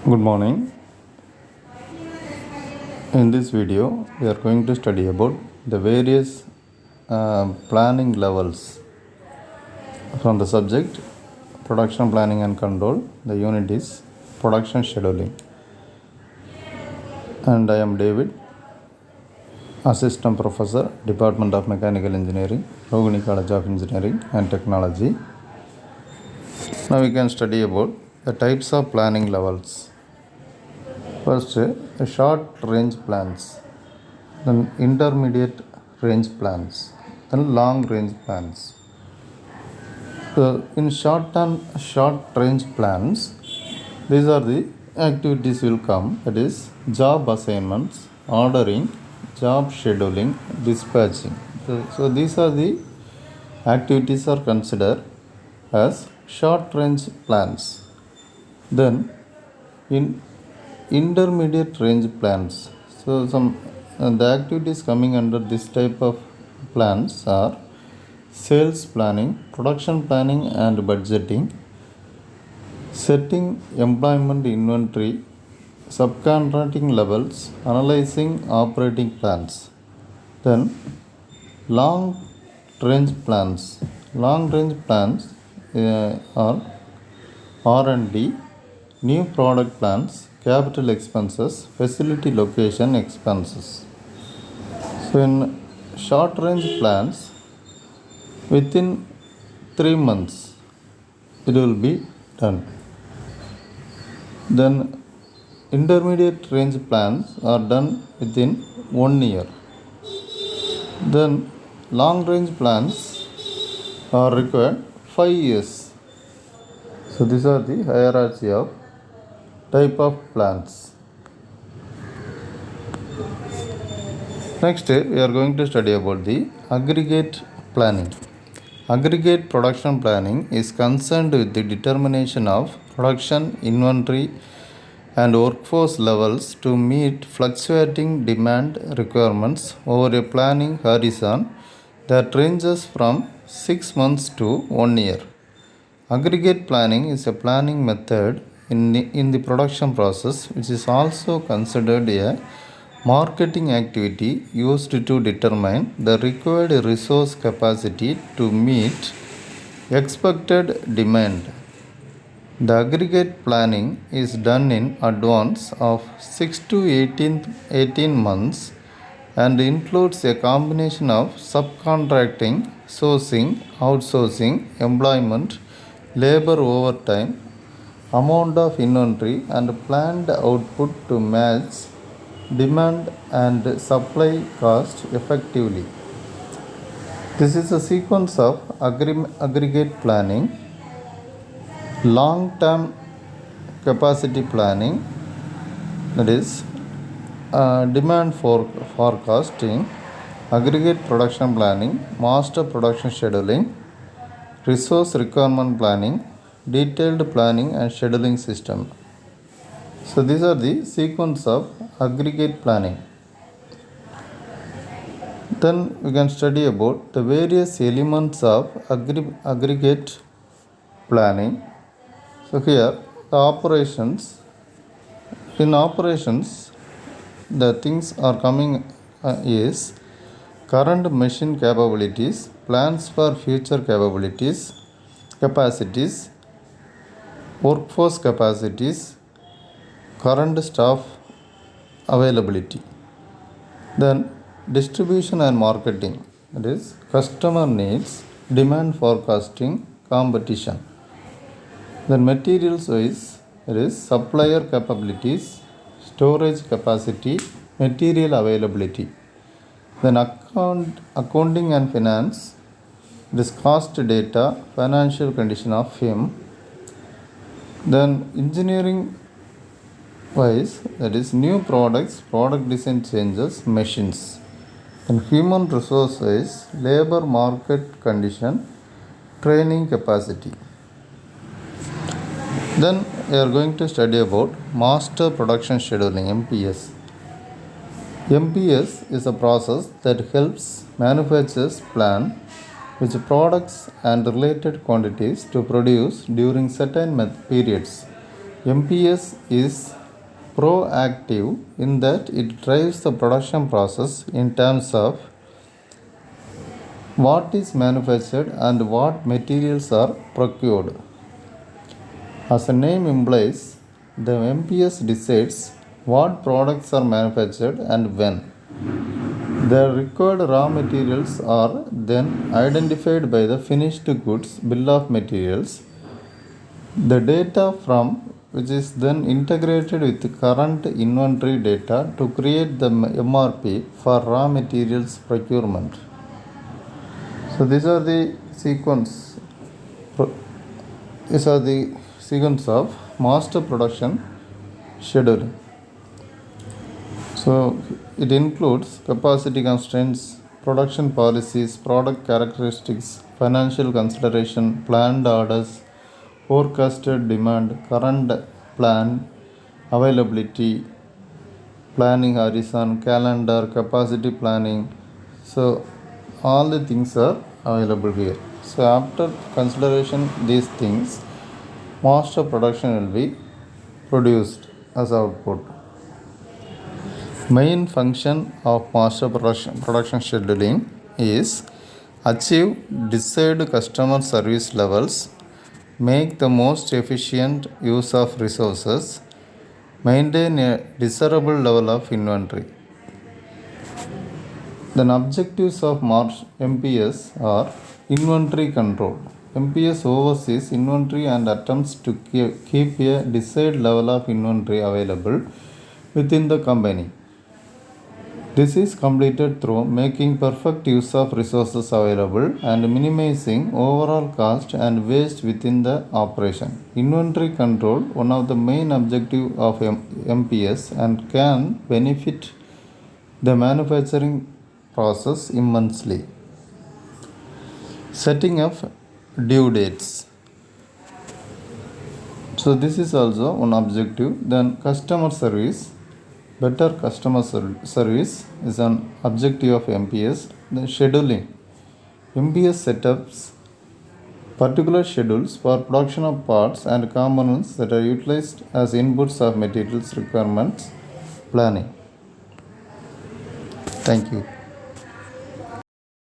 Good morning. In this video, we are going to study about the various planning levels from the subject production planning and control. The unit is production scheduling. And I am David, Assistant Professor, Department of Mechanical Engineering, Rogani College of Engineering and Technology. Now we can study about the types of planning levels. First, short range plans, then intermediate range plans, then long range plans. So, in short range plans, these are the activities will come, that is job assignments, ordering, job scheduling, dispatching. So these are the activities are considered as short range plans. Then in intermediate range plans, so some the activities coming under this type of plans are sales planning, production planning and budgeting, setting employment inventory, subcontracting levels, analyzing operating plans. Then long range plans. Long range plans are R&D, new product plans, capital expenses, facility location expenses. So in short range plans, within 3 months it will be done. Then intermediate range plans are done within 1 year. Then long range plans are required 5 years. So these are the hierarchy of type of plans. Next, we are going to study about the aggregate planning. Aggregate production planning is concerned with the determination of production, inventory, and workforce levels to meet fluctuating demand requirements over a planning horizon that ranges from 6 months to 1 year. Aggregate planning is a planning method in the production process, which is also considered a marketing activity used to determine the required resource capacity to meet expected demand. The aggregate planning is done in advance of 6 to 18 months and includes a combination of subcontracting, sourcing, outsourcing, employment, labor overtime, amount of inventory and planned output to match demand and supply cost effectively. This is a sequence of aggregate planning, long-term capacity planning, that is demand forecasting, aggregate production planning, master production scheduling, resource requirement planning, detailed planning and scheduling system. So these are the sequence of aggregate planning. Then we can study about the various elements of aggregate planning. So here the operations. In operations, the things are coming is current machine capabilities, plans for future capabilities, capacities, workforce capacities, current staff availability. Then distribution and marketing, that is customer needs, demand forecasting, competition. Then materials wise, it is supplier capabilities, storage capacity, material availability. Then accounting and finance, it is cost data, financial condition of firm. Then engineering wise, that is new products, product design changes, machines. And human resource wise, labor market condition, training capacity. Then we are going to study about master production scheduling, MPS. MPS is a process that helps manufacturers plan which products and related quantities to produce during certain periods MPS is proactive in that it drives the production process in terms of what is manufactured and what materials are procured. As the name implies, the MPS decides what products are manufactured and when. The required raw materials are then identified by the finished goods bill of materials. The data from which is then integrated with current inventory data to create the MRP for raw materials procurement. So these are the sequence of master production schedule. So it includes capacity constraints, production policies, product characteristics, financial consideration, planned orders, forecasted demand, current plan, availability, planning horizon, calendar, capacity planning. So all the things are available here. So after consideration these things, master production will be produced as output. Main function of master production scheduling is achieve desired customer service levels, make the most efficient use of resources, maintain a desirable level of inventory. Then objectives of MPS are inventory control. MPS oversees inventory and attempts to keep a desired level of inventory available within the company. This is completed through making perfect use of resources available and minimizing overall cost and waste within the operation. Inventory control, one of the main objectives of MPS, and can benefit the manufacturing process immensely. Setting of due dates. So this is also one objective. Then customer service. Better customer service is an objective of MPS. Then scheduling. MPS setups particular schedules for production of parts and components that are utilized as inputs of materials requirements planning. Thank you.